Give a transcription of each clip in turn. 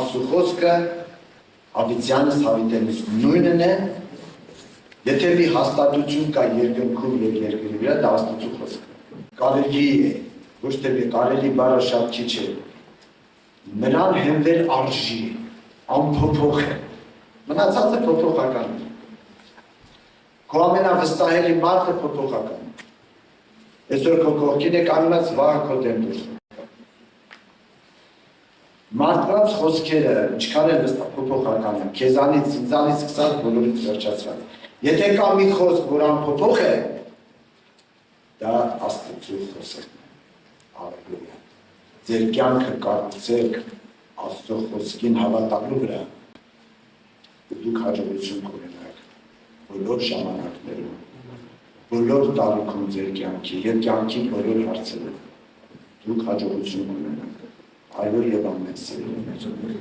Աստծո խոսքը հավիտյանս հավիտենից նույնն է, եթե մի հաստատություն կա երկնքում և երկրի վրա, դա Աստծո խոսքը։ Կարելի է, ոչ թե կարելի բառը շատ քիչ է, նրան հենվել արժի, անփոփոխ է, մնացածը փոփոխական է։ Քո ամենավստահելի մարդը փոփոխական է։ Այսօր քո կողքին է կանգնած, վաղը քո դեմ դուրս։ Մարդկանց խոսքերը ինչքան են փոփոխական են, քեզանից, ինձանից սկսած բոլորից վերջացրած։ Եթե կա մի խոսք, որ անփոփոխ է, դա Աստծո խոսքն է։ Հալելույա։ Ձեր կյանքը կառուցեք Աստծո խոսքին հավատալու վրա, ու դուք հաջողություն կունենաք բոլոր ժամանակներում, բոլոր տարիքում ձեր կյանքի եւ կյանքի բոլոր հարցերում դուք հաջողություն կունենաք։ Այո եւ ամեն սիրելիներ։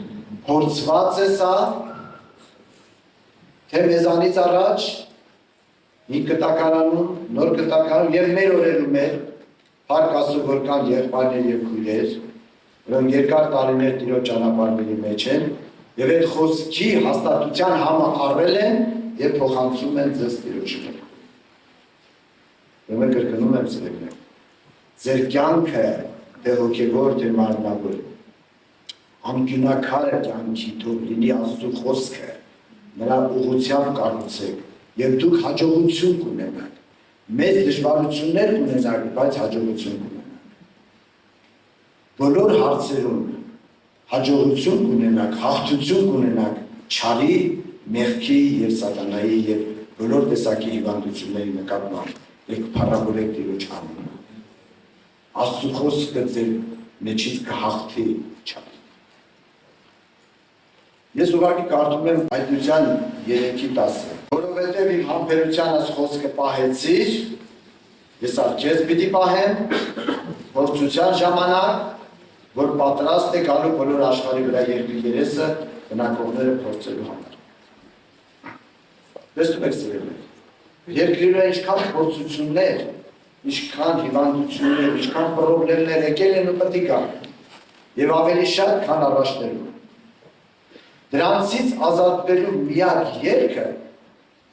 Փորձված է սա, թե մեզանից առաջ մի կտակարանում, նոր կտակարանում եւ մեր օրերում էլ փառք Աստծո որ կան եղբայրներ եւ քույրեր, որոնք երկար տարիներ Տիրոջ ճանապարհների մեջ են եւ այդ խոսքի հաստատության համը առել են եւ փոխանցում են ձեզ Տիրոջը։ Ուրեմն կրկնում եմ սիրելիներ, ձեր կյանքը թե հոգևոր թե մարմնավոր անկյունակար կյանքի թող լինի Աստծո խոսքը, նրա ուղղությամբ կառուցեք եւ դուք հաջողություն կունենաք, մեծ դժվարություններ կունենաք, բայց հաջողություն կունենաք։ Բոլոր հարցերում հաջողություն կունենաք, հաղթություն կունենաք չարի, մեղքի եւ սատանայի եւ բոլոր տեսակի հիվանդությունների նկատմամբ եւ փառաբերեք Տիրոջ անունը։ Աստծո խոսքը ձեր մեջից կհաղթի չարը։ Ես ուղղակի կարդում եմ Հայտնության 3:10, որովհետև իմ համբերությանս խոսքը պահեցիր, ես քեզ պիտի պահեմ, փորձության ժամանակ, որ պատրաստ է գալու բոլոր աշխարհի վրա երկրի երեսը բնակողները փորձելու համար։ Տեսնում եք սիրելիներ, երկրի վրա ինչքան փորձություններ, ինչքան հիվանդություններ, ինչքան պրոբլեմներ եկել են ու պետք է գան, եւ ավելի շատ, քան առաջներում։ Դրանցից ազատվելու միակ ելքը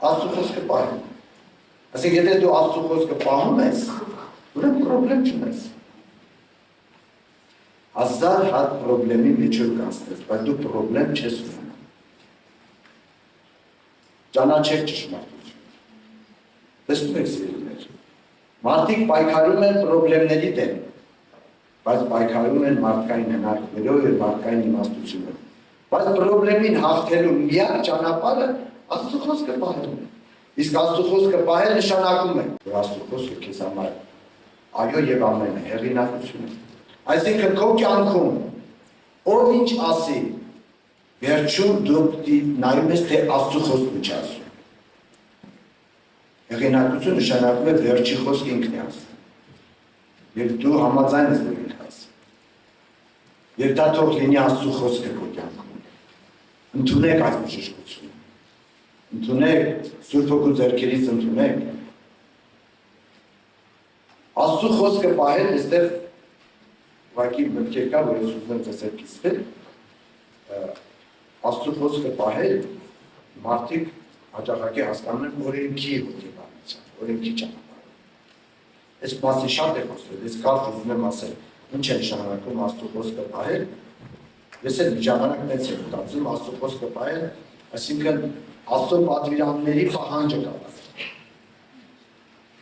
Աստծո խոսքը պահելն է։ Այսինքն, եթե դու Աստծո խոսքը պահում ես, ուրեմն պրոբլեմ չունես։ 1000 հատ պրոբլեմի միջով կանցնես, բայց դու պրոբլեմ չես ունենա։ Ճանաչեք ճշմարտությունը։ Տեսնում եք սիրելիներ, մարդիկ պայքարում են պրոբլեմների դեմ, բայց պայքարում են մարդկային հնարքներով եւ մարդկային իմաստությունով։ Բայց պրոբլեմին հաղթելու միակ ճանապարհը Աստծո խոսքը պահելն է։ Իսկ Աստծո խոսքը պահել նշանակում է, որ Աստծո խոսքը քեզ համար այո եւ ամեն է, հեղինակություն է։ Այսինքն քո կյանքում ով ինչ ասի, վերջում դու նայում ես թե Աստծո խոսքն ինչ ասում։ Հեղինակություն նշանակում է վերջի խոսքը ինքն է ասում։ Եվ դու համաձայն ես որ ինքն ասում։ Եվ դա թող լինի Աստծո խոսքը քո կյանքում։ Ընդունեք այս բժշկությունը, ընդունեք Սուրբ Հոգու ձեռքերից ընդունեք։ Աստծո խոսքը պահել, այստեղ ուղղակի մտքեր կա, որ ես ուզում եմ ձեզ հետ կիսվել, Աստծո խոսքը պահել, մարդիկ հաճախակի հասկանում են օրենքի հոգեբանությամբ, օրենքի ճանապարհով։ Այս մասի շատ է խոսվել, ես կարճ ուզում եմ ասել, ինչ է նշանակում Աստծո խոսքը պահել։ Ես էլ ժամանակ մեծ եմ մտածում Աստծո խոսքը պահել, այսինքն Աստծո պատվիրանների պահանջը կատարել։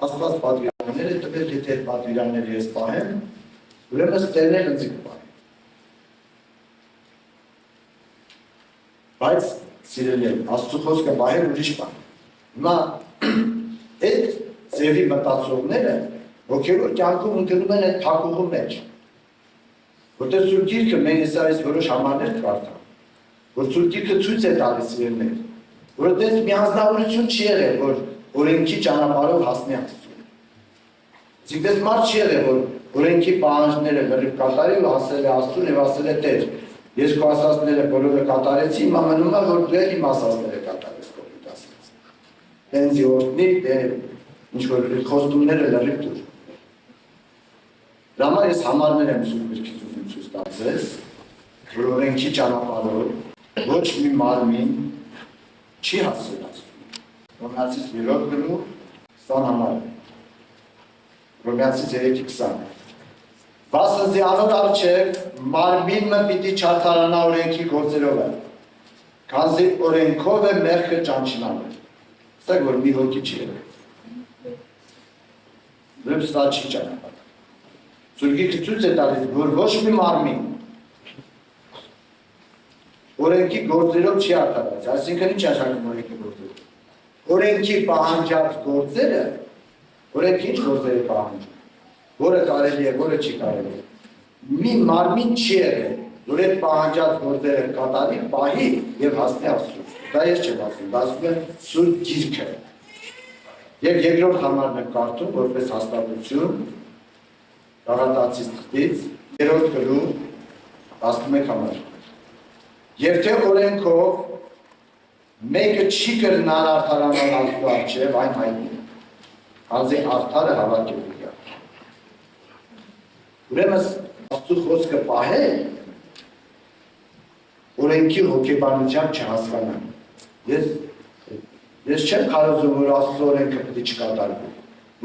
Աստված պատվիրանները տվել, եթե այդ պատվիրանները ես պահեմ, ուրեմն ստերնել ինձ կպահեմ։ Բայց սիրելիներ, Աստծո խոսքը պահել ուրիշ բան։ Հիմա այդ ձևի մտածողները հոգևոր կյանքում ընկնում են այդ փակուղու մեջ։ Որտեղ Սուրբ Գիրքը մենք այս որոշ համարներ կարդամ, որ Սուրբ Գիրքը ցույց է տալիս սիրելիներ, որ այդպես միանձնավորություն չի եղել, որ օրենքի ճանապարհով հասնի Աստծուն։ Այսինքն մարդ չի եղել, որ օրենքի պահանջները լրիվ կատարել ու հասել է Աստծուն եւ ասել է Տեր, ես քո ասածները բոլորը կատարեցի, հիմա մնում է որ դու էլ իմ ասածները կատարես կողմից ասած։ Հենց օրտնի դե ինչ որ խոստումները լրիվ դուր։ Դրա համար ես համարներ եմ Սուրբ Գիրքից ցույց տալիս, որ օրենքի ճանապարհով ոչ մի մարմին չի հասցնացնում։ Հռոմեացիս 3 գլուխ 20 համար։ Հռոմեացիս 3:20։ Վասնզի անոր առջև մարմինը պիտի չարդարանա օրենքի գործերով է, քանզի օրենքով է մեղքը ճանչնալը։ Սա որ մի հոգի չի եղել։ Դրսի սա չի ճանապարհ։ Սուրգիքը ցույց է տալիս, որ ոչ մի մարմին օրենքի գործերով չի արդարացի, այսինքն ինչ աշխարհում օրենքի գործերով։ Օրենքի պահանջած գործերը, օրենքի ինչ գործեր է պահանջում, որը կարելի է, որը չի կարելի։ Մի մարմին չի եղել, որ այդ պահանջած գործերը կատարի, պահի եւ հասնի Աստծուն։ Դա ես չեմ ասում, դա ասում է Սուրբ Գիրքը։ Եվ երկրորդ համարն եմ կարդում, որպես հաստատություն, Գաղատացիս թղթից, 3 գլուխ 11 համար։ Եվ թե օրենքով մեկը չի կրնար արդարանալ Աստծու առջև, այն հայտնի է, քանզի արդարը հավատքով է։ Ուրեմն Աստծու խոսքը պահել օրենքի հոգեբանությամբ չհասկանալ։ Ես չեմ քարոզում, որ Աստծու օրենքը պետք է չկատարվի,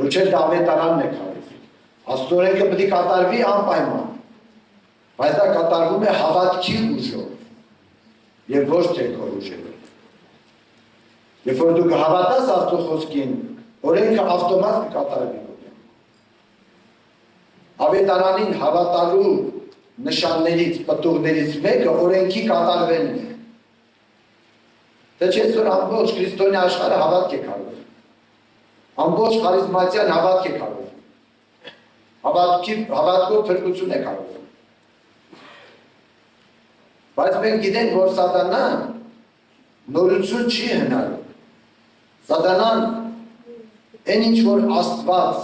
ոչ էլ Ավետարանն է քարոզում։ Աստծու օրենքը պետք է կատարվի անպայման, բայց դա կատարվում է հավատքի ուժով եւ ոչ թե քո ուժերով։ Երբ որ դու կհավատաս Աստծու խոսքին, օրենքը ավտոմատ կկատարվի։ Ավետարանին հավատալու նշաններից, պտուղներից մեկը օրենքի կատարվելն է։ Թե չէ որ ամբողջ քրիստոնյա աշխարհը հավատք է քարոզում։ Ամբողջ խարիզմատյան հավատք է քարոզում։ Հավատքով փրկություն է քարոզում։ Բայց մենք գիտենք, որ սատանան նորություն չի հնարում։ Սատանան այն ինչ որ Աստված,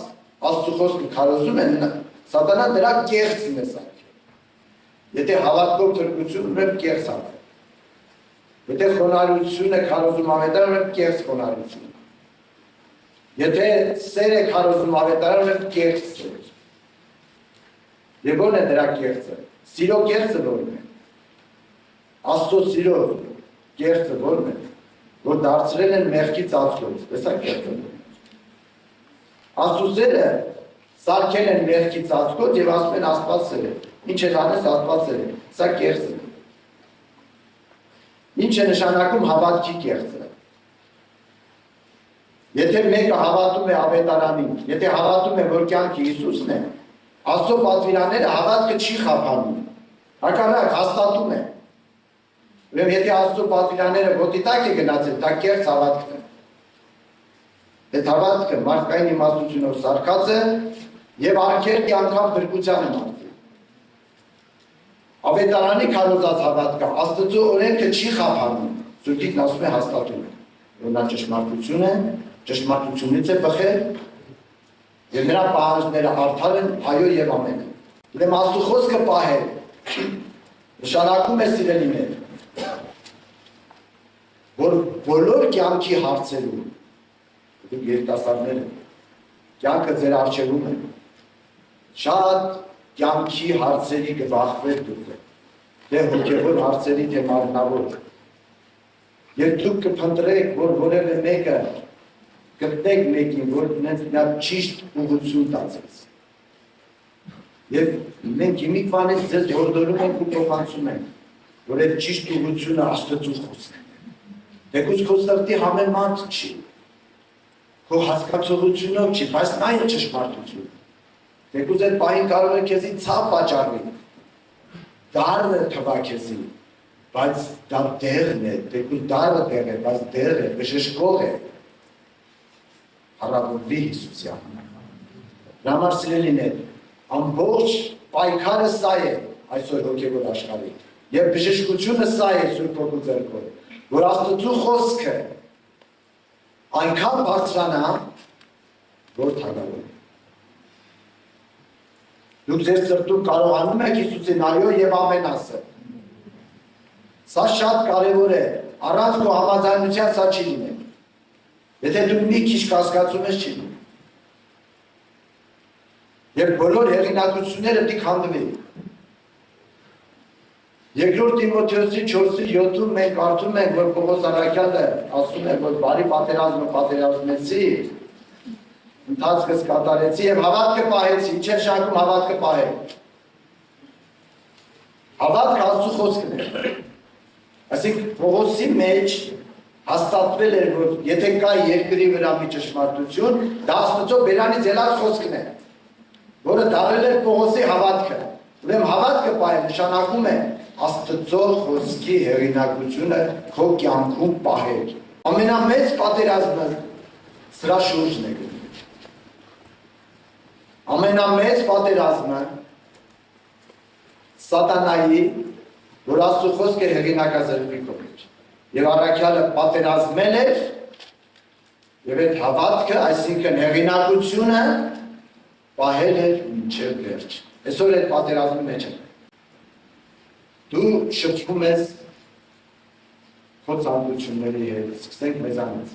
Աստծու խոսքը քարոզում են, սատանան դրա կեղծն է սարքել։ Եթե հավատքով փրկություն ունեմ կեղծ է։ Եթե խոնարհություն է քարոզում ավետարանը, կեղծ խոնարհություն։ Եթե սեր է քարոզում ավետարանը, կեղծ սեր։ Եվ ո՞րն է դրա կեղծը։ Սիրո կեղծը ո՞րն է։ Աստծո սիրո կեղծը ո՞րն է, որ դարձրել են մեղքի ծածկոց, տեսա կեղծը։ Աստծո սերը սարքել են մեղքի ծածկոց եւ ասում են Աստված սեր է։ Ինչ է անես Աստված սեր է։ Սա կեղծ է։ Ինչ է նշանակում հավատքի կեղծը։ Եթե մեկը հավատում է ավետարանին, եթե հավատում է, որ կյանքը Հիսուսն է, Աստծո պատվիրանները հավատքը չի խափանում։ Հակառակ հաստատում է։ Ուրեմն եթե Աստծո պատվիրանները ոտի տակ է գնացել, դա կեղծ հավատքն է։ Այդ հավատքը մարդկային իմաստությունով սարքած է եւ արգելքի անգամ փրկության է մարդի։ Ավետարանի քարոզած հավատքը Աստծո օրենքը չի խափանում, Սուրբիկն ասում է հաստատում է, որ նա ճշմարտություն է, ճշմարտությունից է բխել եւ նրա պահանջները արդար են, այո եւ ամեն։ Ուրեմն Աստծո խոսքը պահել նշանակում է սիրելիներ, որ բոլոր կյանքի հարցերում, դուք երիտասարդներ եք, կյանքը ձեր առջևում է, շատ կյանքի հարցերի կբախվեք դուք, թե հոգևոր հարցերի, թե մարմնավոր։ Եվ դուք կփնտրեք, որ որևէ մեկը գտնեք մեկին, որ նա ճիշտ ուղղություն տածեց։ Եվ մենք իմիքվանից ձեզ հորդորում ենք ու փոխանցում ենք, որ այդ ճիշտ ուղղությունը Աստծո խոսքն է։ Թեկուզ քո սրտի համեմատ չի, քո հասկացողությունով չի, բայց նա է ճշմարտությունը։ Թեկուզ այդ պահին կարող է քեզի ցավ պատճառի, դառը թվա քեզի, բայց դա դեղն է, թեկուզ դառը դեղ է, բայց դեղ է, բժշկող է, հարավորդի Հիսուսի անունով։ Դրա համար սիրելիներ, ամբողջ պայքարը սա է այսօր հոգևոր աշխարհի, եւ բժշկությունը սա է Սուրբ Հոգու ձեռքով, որ Աստծո խոսքը այնքան բարձրանա, որ թագավորի։ Դուք ձեր սրտում կարողանում եք Հիսուսին այո եւ ամեն ասել։ Սա շատ կարևոր է, առանց քո համաձայնության սա չի լինի։ Եթե դու մի քիչ կասկածում ես, չի լինի։ Եվ բոլոր հեղինակությունները պետք հանդվի։ Երկրորդ Տիմոթեոսի 4:7-ում մենք կարդում ենք, որ Պողոս առաքյալը ասում է, որ բարի պատերազմը պատերազմեցի, ընթացքս կատարեցի եւ հավատքը պահեցի, ինչ է շարքում հավատքը պահել։ Հավատքը Աստծո խոսքն է։ Այսինքն Պողոսի մեջ հաստատվել էր, որ եթե կա երկրի վրա մի ճշմարտություն, դա Աստծո բերանից ելած խոսքն է, որը դարել էր Պողոսի հավատքը։ Ուրեմն հավատքը պահել նշանակում է Աստծո խոսքի հեղինակությունը քո կյանքում պահել։ Ամենամեծ պատերազմը սրա շուրջն է։ Ամենամեծ պատերազմը Սատանայի, որ Աստծո խոսքը հեղինակազրկի կողմից։ Եվ առաքյալը պատերազմել էր, եւ այդ հավատքը, այսինքն հեղինակությունը պահել էր մինչև վերջ։ Այսօր այդ պատերազմի մեջ է։ Դու շփվում ես քո ցանկությունների հետ, սկսենք մեզանից։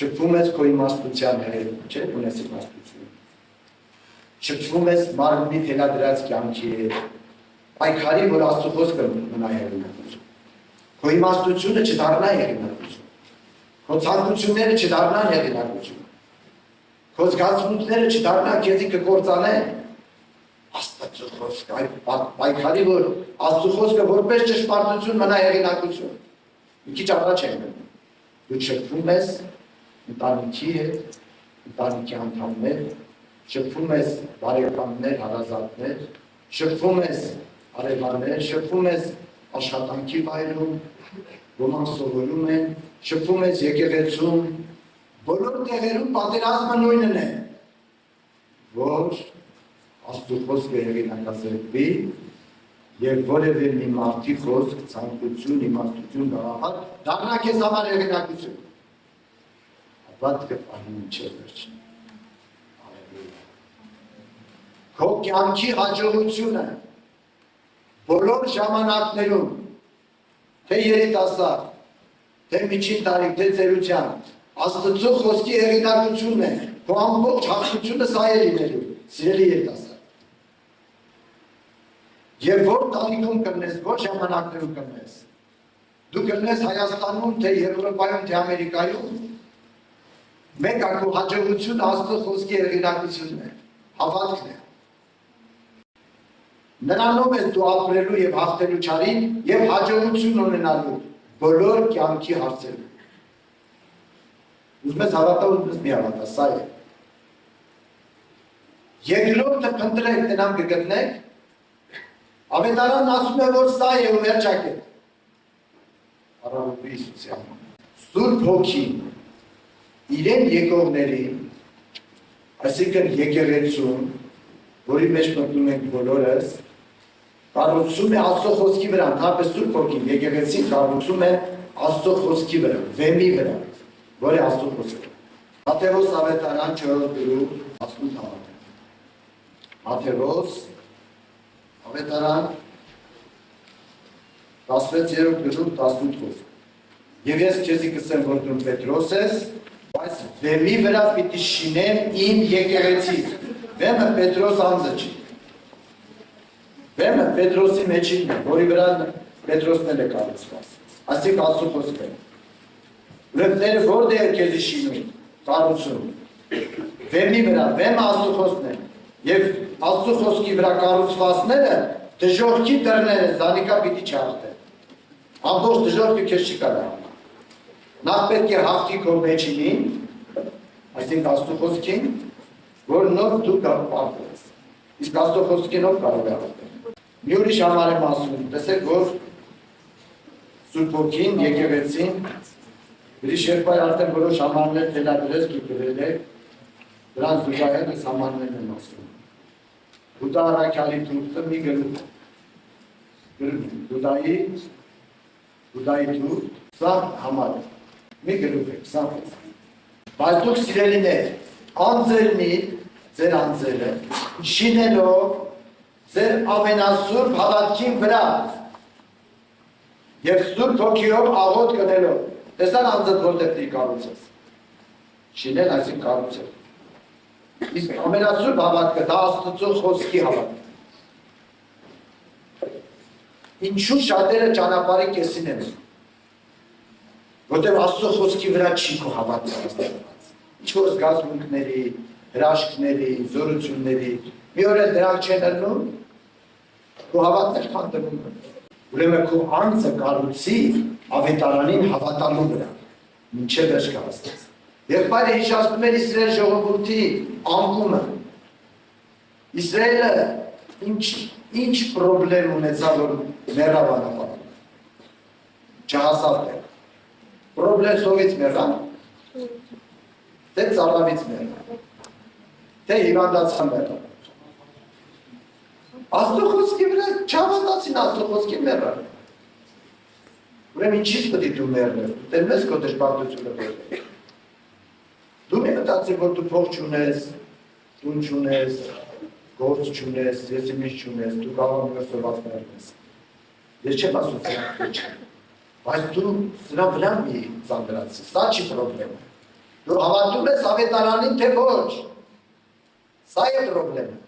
Շփվում ես քո իմաստության հետ, չէ՞, ունես իմաստություն։ Շփվում ես մարմնի թելադրած կյանքի հետ, պայքարի, որ Աստծո խոսքը մնա հեղինակություն։ Քո իմաստությունը չդառնա հեղինակություն։ Քո ցանկությունները չդառնան հեղինակություն։ Քո զգացմունքները չդառնան քեզի կկործանեն։ Աստծո խոսքը, այդ պայքարի, որ Աստծո խոսքը որպես ճշմարտություն մնա հեղինակություն։ Մի քիչ առաջ ենք գնում։ Դու շփվում ես ընտանիքի հետ, ընտանիքի անդամներ, շփվում ես բարեկամներ, հարազատներ, շփվում ես արևաններ, շփվում ես աշխատանքի վայրում, ոմանք սովորում են, շփվում ես եկեղեցում, բոլոր տեղերում պատերազմը նույնն է, որ Աստծո խոսքը հեղինակազրկվի եւ որևէ մի մարդի խոսք, ցանկություն, իմաստություն գաղափար դառնա քեզ համար հեղինակություն։ Հավատքը պահի մինչև վերջին։ Քո կյանքի հաջողությունը բոլոր ժամանակներում, թե երիտասարդ, թե միջին տարիք, թե ծերության, Աստծո խոսքի հեղինակությունն է, քո ամբողջ հաղթությունը սա է լինելու, սիրելի երիտասարդ։ Եվ որ տարիքում կլնես, որ ժամանակներում կլնես, դու կլնես Հայաստանում, թե Եվրոպայում, թե Ամերիկայում, մեկ ակու հաջողությունը Աստծո խոսքի հեղինակությունն է, հավատքն է։ Նրանով ես դու ապրելու և հաղթելու չարին և հաջողություն ունենալու բոլոր կյանքի հարցերում։ Ուզում ես հավատա, ուզում ես մի հավատա, սա է։ Երկրորդը փնտրեք, տնամ կգտնեք, Ավետարանն ասում է, որ սա է ու վերջակետ։ Առավոտի Հիսուսի անունով։ Սուրբ Հոգին իրեն եկողներին, այսինքն եկեղեցուն, որի մեջ մտնում ենք բոլորս, կառուցում է Աստծո խոսքի վրա, ընդհանրապես Սուրբ Հոգին եկեղեցին կառուցում է Աստծո խոսքի վրա, վեմի վրա, որ է Աստծո խոսքը։ Մատթեոս ավետարան 4 գրում 18 հավատը։ Մատթեոս ավետարան 16-րդ գրում 18 խոսք։ Եվ ես քեզի կսեմ, որ դու Պետրոս ես, բայց վեմի վրա պիտի շինեմ իմ եկեղեցին։ Վեմը Պետրոս անձը չի։ Վեմը Պետրոսի մեջինն է, որի վրա Պետրոսն էլ է կառուցված։ Այսինքն Աստծո խոսքը։ Ուրեմն որտեղ է քեզի շինում, կառուցում։ Վեմի վրա, վեմը Աստծո խոսքն է։ Եվ Աստծո խոսքի վրա կառուցվածները դժոխքի դռներ են, զանիկա պիտի չհաղթեն։ Ամբողջ դժոխքը քեզ չի կարող։ Նախ պետք է հաղթի քո մեջինին, այսինքն Աստծո խոսքին, որ նոր դու կապարտես։ Իսկ Աստծո խոսքին ով կարող է հաղթել։ Մի ուրիշ համար եմ ասում, տեսեք, որ Սուրբ Հոգին եկեղեցին, ուրիշ երբայր արդեն որոշ համարներ թելադրես դու գրել եք, դրան զուգահեռ այս համարներն եմ ասում։ Հուդա առաքյալի թուղթը մի գրում, Հուդայի թուղթ, 20 համար է, մի գրում եք, 20 է։ Բայց դուք սիրելիներ, անձերնի, ձեր անձերը, շինելով ձեր ամենասուրբ հավատքին վրա և Սուրբ Հոգիով աղոտ կնելով, տեսան անձդ որտեղ դի կառուցես, շինել այսին կառուցել։ Իսկ ամենասուրբ հավատքը դա Աստծո խոսքի հավատքը։ Ինչու շատերը ճանապարհի կեսին են։ Որտեղ Աստծո խոսքի վրա չի քո հավատը հաստատված։ Ինչ որ զգացմունքների, հրաշքների, զորությունների, մի օր էլ դրանք չեն ելնում, քո հավատն էլ քանդվում է։ Ուրեմն քո անձը կառուցի ավետարանին հավատալու վրա, մինչև վերջ կհասնես։ Եղբայրը հիշեցնում էր Իսրայել ժողովրդի անկումը։ Իսրայելը ինչ պրոբլեմ ունեցավ, որ մեռավ անապատում։ Չհասավ տեղ։ Պրոբլեմ սովից մեռան, թե ծառավից մեռան, թե հիվանդացան մեռան։ Աստծո խոսքի վրա չհավատացին Աստծո խոսքի մեռան։ Ուրեմն ինչի՞ց պետք է դու մեռնես, դեռ մեզ քո դժբախտությունը բերել։ Դու մի մտածիր, որ դու փող չունես, տուն չունես, գործ չունես, եսիմից չունես, դու կարող ես սոված մեռնես։ Ես չեմ ասում սրանք չէ։ Բայց դու սրա վրա մի ծանրացի, սա չի պրոբլեմը։ Դու հավատում ես ավետարանին, թե ոչ։ Սա է պրոբլեմը։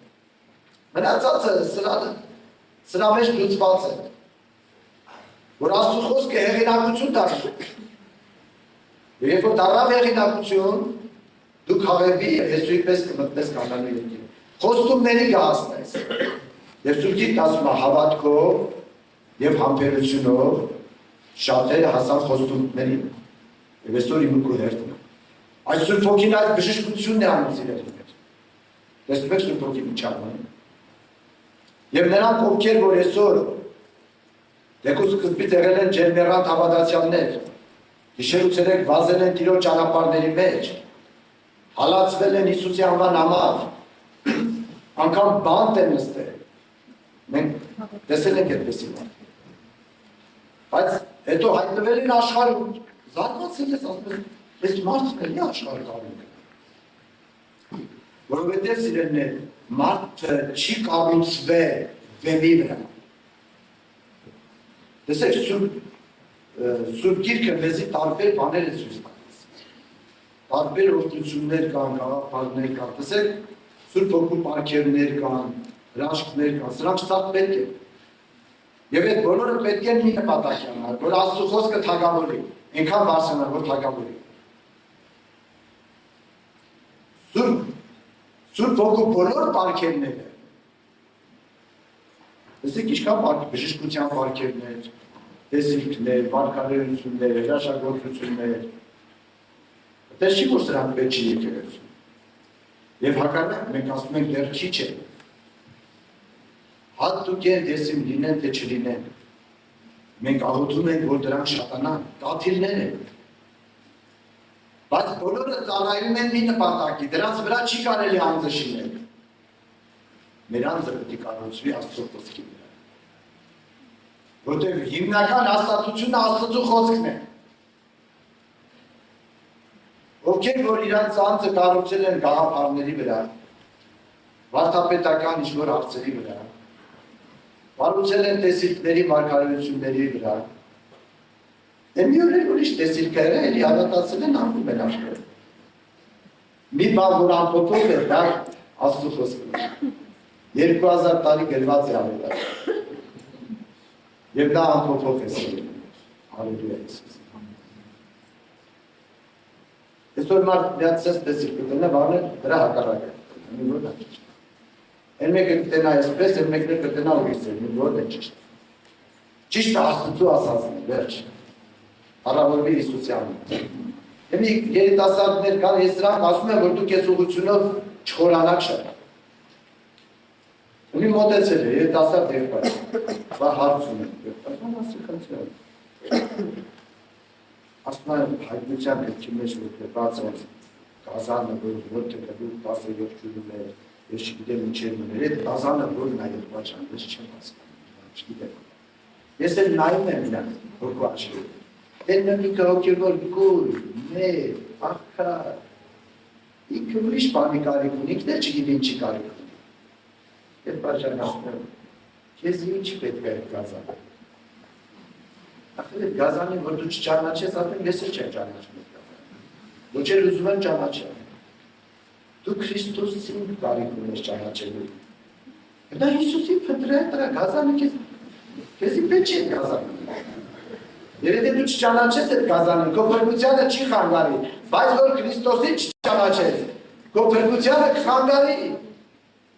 Մնացածը սրա մեջ լուծված է։ Որ Աստծո խոսքը հեղինակություն դառնում։ Երբ որ դառավ հեղինակություն, դու քաղևի Հեսուի պես կմտնես կանանու երկիր։ Խոստումների կհասնես։ Եվ Սուրբ ասում է հավատքով եւ համբերությունով շատերը հասան խոստումներին։ Եվ այսօր իմ ու հերթն է։ Այս Սուրբ Հոգին այդ բժշկությունն է անում սիրելի մեր։ Տեսնում եք Սուրբ Հոգի միջավայրը։ Եվ նրանք ովքեր որ այսօր դեկուս սկզբից եղել են ջերմեռանդ հավատացյալներ, գիշեր ու ցերեկ վազել են Տիրոջ ճանապարհների մեջ, հալածվել են Հիսուսի անվան համար, անգամ բանտ են նստել։ Մենք տեսել ենք այդպեսի բան։ Բայց հետո հայտնվել են աշխարհում, զարմացել ես, ասում եմ, այս մարդն էլի աշխարհը կառուցել։ Որովհետև սիրելիներ, մարդը չի կառուցվել վեմի վրա։ Տեսեք, Սուրբ Գիրքը մեզի տարբեր բաներ է ցույց տալիս։ Տարբեր օրհնություններ կան, գաղափարներ կան։ Տեսեք, Սուրբ Հոգու պարգևներ կան, հրաշքներ կան, սրանք սա պետք է։ Եվ այդ բոլորը պետք է մի նպատակ ունենան, որ Աստծո խոսքը թագավորի, այնքան բարձրանա, որ թագավորի։ Սուրբ Հոգու բոլոր պարգևները, տեսեք, ինչքան բժշկության պարգևներ, տեսիլքներ, վարքարերություններ, հրաշագործություններ, դες չի, որ սրանք պետք չի եկեղեցու։ Եվ հակառակ մենք ասում ենք դեռ քիչ է։ Հատուկ են դեսիմ լինեն, թե չլինեն։ Մենք աղոթում ենք, որ դրանք շատանան, կաթիլներ են։ Բայց բոլորը ծառայում են մի նպատակի, դրանց վրա չի կարելի անձը շինել։ Մեր անձը պետք է կառուցվի Աստծո խոսքի վրա։ Որտեղ հիմնական հաստատությունը Աստծո խոսքն է։ Ովքեր որ իրանց անձը կառուցել են գաղափարների վրա, վարդապետական ինչ-որ հարցերի վրա, կառուցել են տեսիլքների, մարգարեությունների վրա, մի օր էլ ուրիշ տեսիլքերը էլի հավատացել են անում են աշխարհը։ Մի բան որ անփոփոխ է, դա Աստծո խոսքն է։ 2000 տարի գրված է ավետարանը։ Եվ դա անփոփոխ է սիրելի։ Հալելույա Հիսուս։ Այսօր մարդ միացած տեսիլք կտնա, բանը դրա հակառակը։ Մի որ դա ճիշտ։ Էլ մեկը կտնա այսպես, էլ մեկը կտնա ուրիշ, մի որ դա ճիշտ։ Ճիշտ Աստծո ասածն է, վերջ։ Առավոտի Հիսուսի անունով։ Եվ երիտասարդներ կան, ես դրանք ասում եմ, որ դուք այս ուղղությունով չխորանաք շատ։ Մի մոտեցել է, երիտասարդ եղբայր, բա հարց ունեմ, եղբայր, ասի խնդրեմ։ Ասում եմ հայտնության հետքի մեջ որ բաց է Կազանը, որ որտեղ դու 17 ջուրում է, ես չգիտեմ ինչեր ուներ, այդ Կազանը որն է եղբայր, ես չեմ հասկանում, չգիտեմ։ Ես էլ նայում եմ իրան, որ քո աչքերը Ելնամիկը հոգևոր գուր, մեր, աղքար, ինքը ուրիշ բանի կարիք ունի, ինքն էլ չգիտի ինչի կարիք ունի։ Եվ բաժանասում եմ, քեզ ինչի պետք է այդ գազանը։ Ախր այդ գազանին, որ դու չճանաչես, ասում ես էլ չեմ ճանաչում այդ գազանը։ Ոչ էլ ուզում եմ ճանաչել։ Դու Քրիստոսին կարիք ունես ճանաչելու։ Դա Հիսուսի փնտրել դրա գազանը քեզի պետք չի գազան։ Երբ դու չճանաչես այդ գազանին, քո փրկությունը չի խանգարի, բայց որ Քրիստոսին չճանաչես, քո փրկությունը կխանգարի։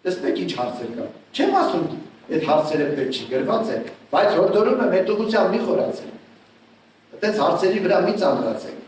Տեսեք ինչ հարցեր կա։ Չեմ ասում, այդ հարցերը պետք չի գրված է, բայց հորդորում եմ հետողությամբ մի խորացել։ Այդպես հարցերի վրա մի ծանրացեք։